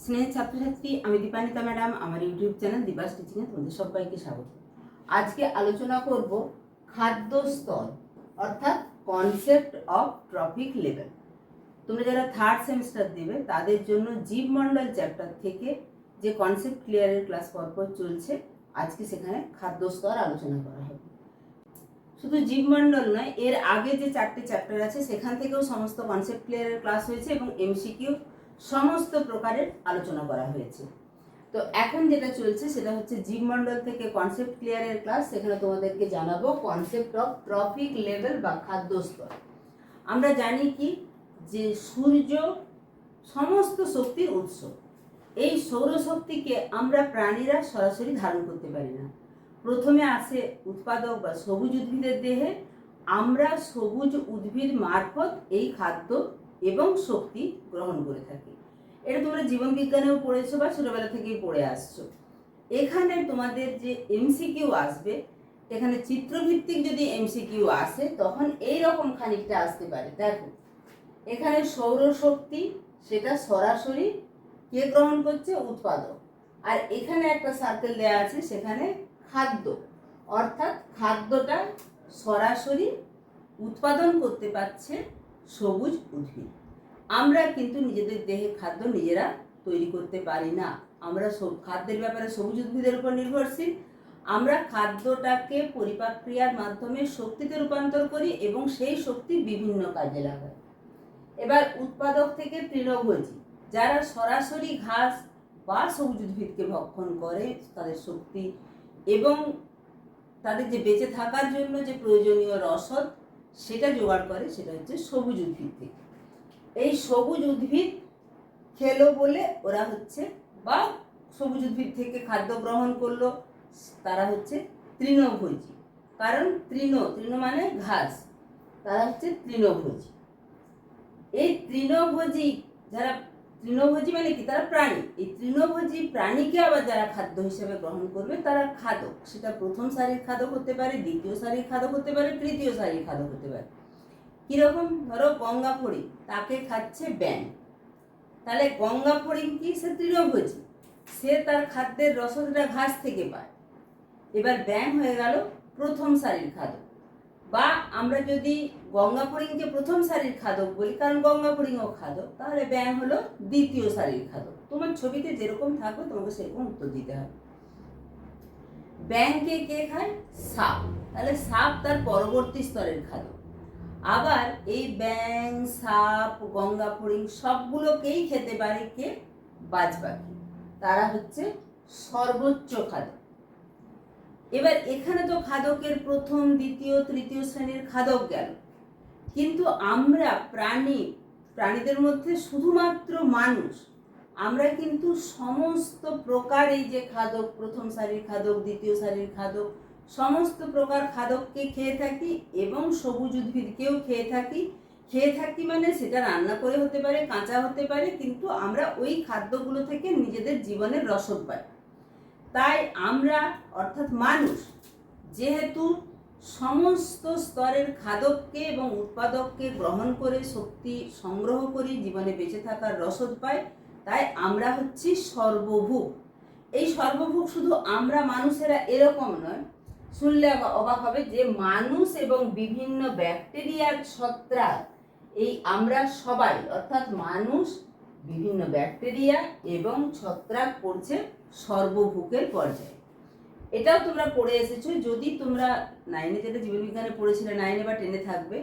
স্নেহের ছাত্রছাত্রী, আমি দীপান্বিতা ম্যাডাম। আমার ইউটিউব চ্যানেল দীপাস টিচিংয়ে তোমাদের সবাইকে স্বাগত। আজকে আলোচনা করব খাদ্য স্তর অর্থাৎ কনসেপ্ট অফ ট্রফিক লেভেল। তোমরা যারা থার্ড সেমিস্টার দেবে তাদের জন্য জীবমণ্ডল চ্যাপ্টার থেকে যে কনসেপ্ট ক্লিয়ারের ক্লাস পরপর চলছে, আজকে সেখানে খাদ্য স্তর আলোচনা করা হবে। শুধু জীবমণ্ডল নয়, এর আগে যে 4টে চ্যাপ্টার আছে সেখান থেকেও সমস্ত কনসেপ্ট ক্লিয়ারের ক্লাস হয়েছে এবং এমসিকিউ সমস্ত প্রকারের আলোচনা করা হয়েছে। তো এখন যেটা চলছে সেটা হচ্ছে জীবমণ্ডল থেকে কনসেপ্ট ক্লিয়ারের ক্লাস। সেখানে তোমাদেরকে জানাবো কনসেপ্ট অফ ট্রফিক লেভেল বা খাদ্য স্তর। আমরা জানি কি যে সূর্য সমস্ত শক্তির উৎস। এই সৌরশক্তিকে আমরা প্রাণীরা সরাসরি ধারণ করতে পারি না। প্রথমে আসে উৎপাদক বা সবুজ উদ্ভিদের দেহে। আমরা সবুজ উদ্ভিদ মারফত এই খাদ্য এবং শক্তি গ্রহণ করে থাকি। এটা তোমরা জীবন বিজ্ঞানেও পড়েছো বা ছোটবেলা থেকেই পড়ে আসছো। এখানে তোমাদের যে এমসিকিউ আসবে, এখানে চিত্রভিত্তিক যদি এমসিকিউ আসে তখন এই রকম খানিকটা আসতে পারে। দেখো, এখানে সৌরশক্তি সেটা সরাসরি কে গ্রহণ করছে? উৎপাদক। আর এখানে একটা সার্কেল দেওয়া আছে, সেখানে খাদ্য অর্থাৎ খাদ্যটা সরাসরি উৎপাদন করতে পারছে সবুজ উদ্ভিদ। আমরা কিন্তু নিজেদের দেহে খাদ্য নিজেরা তৈরি করতে পারি না। আমরা খাদ্যের ব্যাপারে সবুজ উদ্ভিদের উপর নির্ভরশীল। আমরা খাদ্যটাকে পরিপাক ক্রিয়ার মাধ্যমে শক্তিতে রূপান্তর করি এবং সেই শক্তি বিভিন্ন কাজে লাগাই। এবার উৎপাদক থেকে তৃণভোজী, যারা সরাসরি ঘাস বা সবুজ উদ্ভিদকে ভক্ষণ করে, তাদের শক্তি এবং তাদের যে বেঁচে থাকার জন্য যে প্রয়োজনীয় রসদ সেটা জোগাড় করে, সেটা হচ্ছে সবুজ উদ্ভিদ থেকে। এই সবুজ উদ্ভিদ খেলো বলে ওরা হচ্ছে, বা সবুজ উদ্ভিদ থেকে খাদ্য গ্রহণ করলো, তারা হচ্ছে তৃণভোজী। কারণ তৃণ মানে ঘাস, তারা হচ্ছে তৃণভোজী। এই তৃণভোজী যারা, তৃণভোজী মানে কি? তারা প্রাণী। এই তৃণভোজী প্রাণীকে আবার যারা খাদ্য হিসেবে গ্রহণ করবে তারা খাদক। সেটা প্রথম সারির খাদক হতে পারে, দ্বিতীয় সারির খাদক হতে পারে, তৃতীয় সারির খাদক হতে পারে। কিরকম? ধরো গঙ্গা ফড়িং, তাকে খাচ্ছে ব্যাঙ। তাহলে গঙ্গা ফড়িং কি? সে তৃণভোজী, সে তার খাদ্যের রসদটা ঘাস থেকে পায়। এবার ব্যাঙ হয়ে গেল প্রথম সারির খাদক। বা আমরা যদি গঙ্গা ফড়িংকে প্রথম সারির খাদক বলি, কারণ গঙ্গা ফড়িংও খাদক, তাহলে ব্যাঙ হলো দ্বিতীয় সারির খাদক। তোমার ছবিতে যেরকম থাকবে তোমাকে সেরকম উত্তর দিতে হবে। ব্যাঙকে কে খায়? সাপ। তাহলে সাপ তার পরবর্তী স্তরের খাদক। আবার এই ব্যাঙ, সাপ, গঙ্গা ফড়িং সবগুলোকেই খেতে পারে কে? বাজপাখি। তারা হচ্ছে সর্বোচ্চ খাদক। এবার এখানে তো খাদকের প্রথম, দ্বিতীয়, তৃতীয় শ্রেণীর খাদক গেল, কিন্তু আমরা প্রাণীদের মধ্যে শুধুমাত্র মানুষ, আমরা কিন্তু সমস্ত প্রকার এই যে খাদক, প্রথম সারির খাদক, দ্বিতীয় সারির খাদক, সমস্ত প্রকার খাদককে খেয়ে থাকি এবং সবুজ উদ্ভিদকেও খেয়ে থাকি মানে সেটা রান্না করে হতে পারে, কাঁচা হতে পারে, কিন্তু আমরা ওই খাদ্যগুলো থেকে নিজেদের জীবনের রসদ পাই। তাই আমরা অর্থাৎ মানুষ যেহেতু সমস্ত স্তরের খাদককে এবং উৎপাদককে গ্রহণ করে শক্তি সংগ্রহ করি, জীবনে বেঁচে থাকার রসদ পাই, তাই আমরা হচ্ছি সর্বভুক। এই সর্বভুক শুধু আমরা মানুষেরা এরকম নয়, শুনলে অবাক হবে যে মানুষ এবং বিভিন্ন ব্যাকটেরিয়ার ছত্রাক, এই আমরা সবাই অর্থাৎ মানুষ, বিভিন্ন ব্যাকটেরিয়া এবং ছত্রাক পড়ছে সর্বভুকের পর্যায়ে। এটাও তোমরা পড়ে এসেছো। যদি তোমরা 9-এ যেটা জীববিজ্ঞানে পড়েছিলে, 9-এ বা 10-এ থাকবে,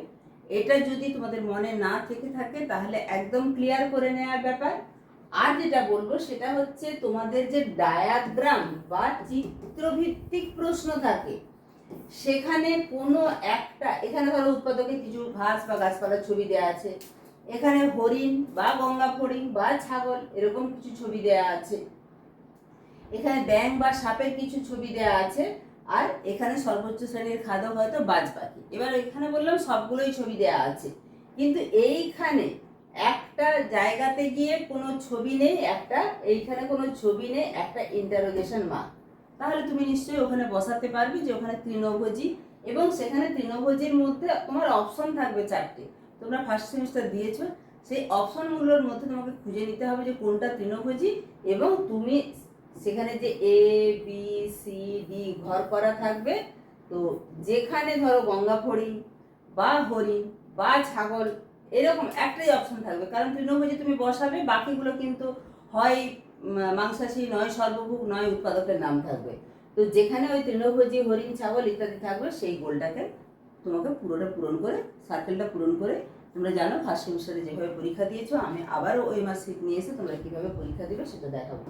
এটা যদি তোমাদের মনে না থেকে থাকে তাহলে একদম ক্লিয়ার করে নেওয়ার ব্যাপার। আর যেটা বলবো সেটা হচ্ছে তোমাদের যে ডায়াগ্রাম বা চিত্রভিত্তিক প্রশ্ন থাকে, সেখানে কোনো একটা, এখানে ধরো উৎপাদকের কিছু ঘাস বা গাছপালার ছবি দেওয়া আছে, এখানে হরিণ বা গঙ্গা ফড়িং বা ছাগল এরকম কিছু ছবি দেওয়া আছে, এখানে ব্যাঙ বা সাপের কিছু ছবি দেওয়া আছে, আর এখানে সর্বোচ্চ শ্রেণীর খাদক হয়তো বাজপাখি। এবার এখানে বললাম সবগুলোই ছবি দেওয়া আছে, কিন্তু এইখানে একটা জায়গাতে গিয়ে কোনো ছবি নেই, এইখানে কোনো ছবি নেই, একটা ইন্টারোগেশন মার্ক। তাহলে তুমি নিশ্চয়ই ওখানে বসাতে পারবে যে ওখানে তৃণভোজী, এবং সেখানে তৃণভোজীর মধ্যে তোমার অপশন থাকবে 4টে। তোমরা ফার্স্ট সেমিস্টার দিয়েছো, সেই অপশনগুলোর মধ্যে তোমাকে খুঁজে নিতে হবে যে কোনটা তৃণভোজী, এবং তুমি সেখানে যে এ বি সি ডি ঘর করা থাকবে। তো যেখানে ধরো গঙ্গা হরিণ বা হরিণ বা ছাগল এরকম একটাই অপশন থাকবে, কারণ তৃণভোজী তুমি বসাবে, বাকিগুলো কিন্তু হয় মাংসাশী, নয় সর্বভুক, নয় উৎপাদকের নাম থাকবে। তো যেখানে ওই তৃণভোজী হরিণ ছাগল ইত্যাদি থাকবে সেই গোলটাকে তোমাকে পুরোটা পূরণ করে, সার্কেলটা পূরণ করে, তোমরা জানো ফার্স্ট সেমিস্টারে যেভাবে পরীক্ষা দিয়েছো, আমি আবারও ওই মার্কশিট নিয়ে এসে তোমরা কীভাবে পরীক্ষা দেবে সেটা দেখাবো।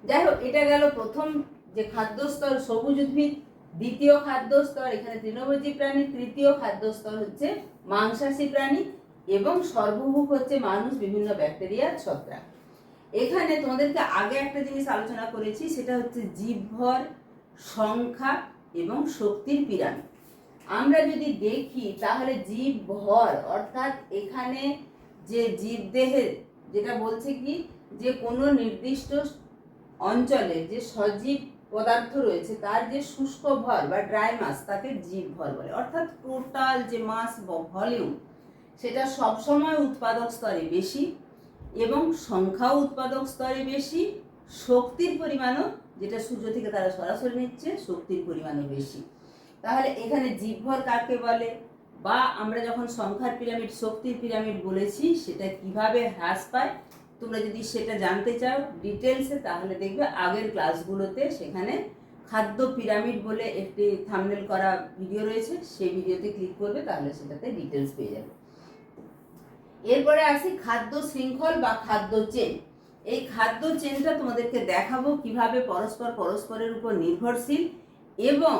যাই হোক, এটা গেল প্রথম যে খাদ্যস্তর সবুজ উদ্ভিদ, দ্বিতীয় খাদ্যস্তর এখানে তৃণভোজী প্রাণী, তৃতীয় খাদ্যস্তর হচ্ছে মাংসাশী প্রাণী, এবং সর্বভুক হচ্ছে মানুষ, বিভিন্ন ব্যাকটেরিয়া, ছত্রাক। এখানে তোমাদেরকে আগে একটা জিনিস আলোচনা করেছি, সেটা হচ্ছে জীবভর, সংখ্যা এবং শক্তির পিরামিড। আমরা যদি দেখি তাহলে জীবভর অর্থাৎ এখানে যে জীবদেহের, যেটা বলছে কি যে কোনো নির্দিষ্ট অঞ্চলে যে সজীব পদার্থ রয়েছে তার যে শুষ্ক ভর বা ড্রাই মাস তাকে জীবভর বলে। অর্থাৎ টোটাল যে মাস বা ভলিউম সেটা সবসময় উৎপাদক স্তরে বেশি, এবং সংখ্যাও উৎপাদক স্তরে বেশি, শক্তির পরিমাণও, যেটা সূর্য থেকে তারা সরাসরি নিচ্ছে, শক্তির পরিমাণও বেশি। তাহলে এখানে জীবভর কাকে বলে, বা আমরা যখন সংখ্যার পিরামিড, শক্তির পিরামিড বলেছি, সেটা কিভাবে হ্রাস পায়, তোমরা যদি সেটা জানতে চাও ডিটেলসে, তাহলে দেখবে আগের ক্লাসগুলোতে সেখানে খাদ্য পিরামিড বলে একটি থাম্বনেল করা ভিডিও রয়েছে, সেই ভিডিওতে ক্লিক করবে, তাহলে সেটাতে ডিটেলস পেয়ে যাবে। এরপরে আসি খাদ্য শৃঙ্খল বা খাদ্য চেন। এই খাদ্য চেনটা তোমাদেরকে দেখাবো কিভাবে পরস্পরের উপর নির্ভরশীল, এবং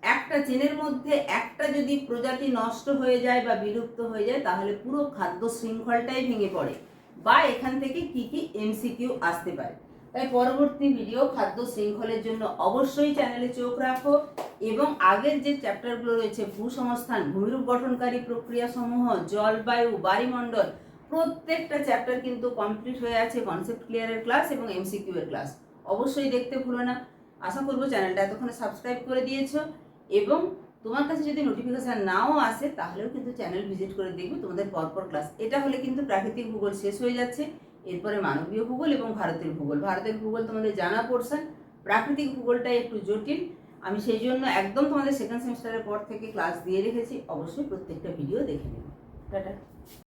একটা চেনের মধ্যে একটা যদি প্রজাতি নষ্ট হয়ে যায় বা বিলুপ্ত হয়ে যায় তাহলে পুরো খাদ্য শৃঙ্খলটাই ভেঙে পড়ে, বা এখান থেকে কি কি এমসিকিউ আসতে পারে। তাই পরবর্তী ভিডিও খাদ্য শৃঙ্খলের জন্য অবশ্যই চ্যানেলে চোখ রাখো, এবং আগের যে চ্যাপ্টারগুলো রয়েছে ভূসংস্থান, ভূমিরূপ গঠনকারী প্রক্রিয়াসমূহ, জলবায়ু, বায়ুমণ্ডল, প্রত্যেকটা চ্যাপ্টার কিন্তু কমপ্লিট হয়ে আছে কনসেপ্ট ক্লিয়ারের ক্লাস এবং এমসিকিউ এর ক্লাস, অবশ্যই দেখতে ভুলো না। আশা করবো চ্যানেলটা এতক্ষণে সাবস্ক্রাইব করে দিয়েছো, এবং তোমার কাছে যদি নোটিফিকেশান নাও আসে তাহলেও কিন্তু চ্যানেল ভিজিট করে দেখবে তোমাদের পরপর ক্লাস। এটা হলে কিন্তু প্রাকৃতিক ভূগোল শেষ হয়ে যাচ্ছে, এরপরে মানবীয় ভূগোল এবং ভারতের ভূগোল। ভারতের ভূগোল তোমাদের জানা পোর্শন, প্রাকৃতিক ভূগোলটাই একটু জটিল, আমি সেই জন্য একদম তোমাদের সেকেন্ড সেমিস্টারের পর থেকে ক্লাস দিয়ে রেখেছি, অবশ্যই প্রত্যেকটা ভিডিও দেখে নেবে। টাটা।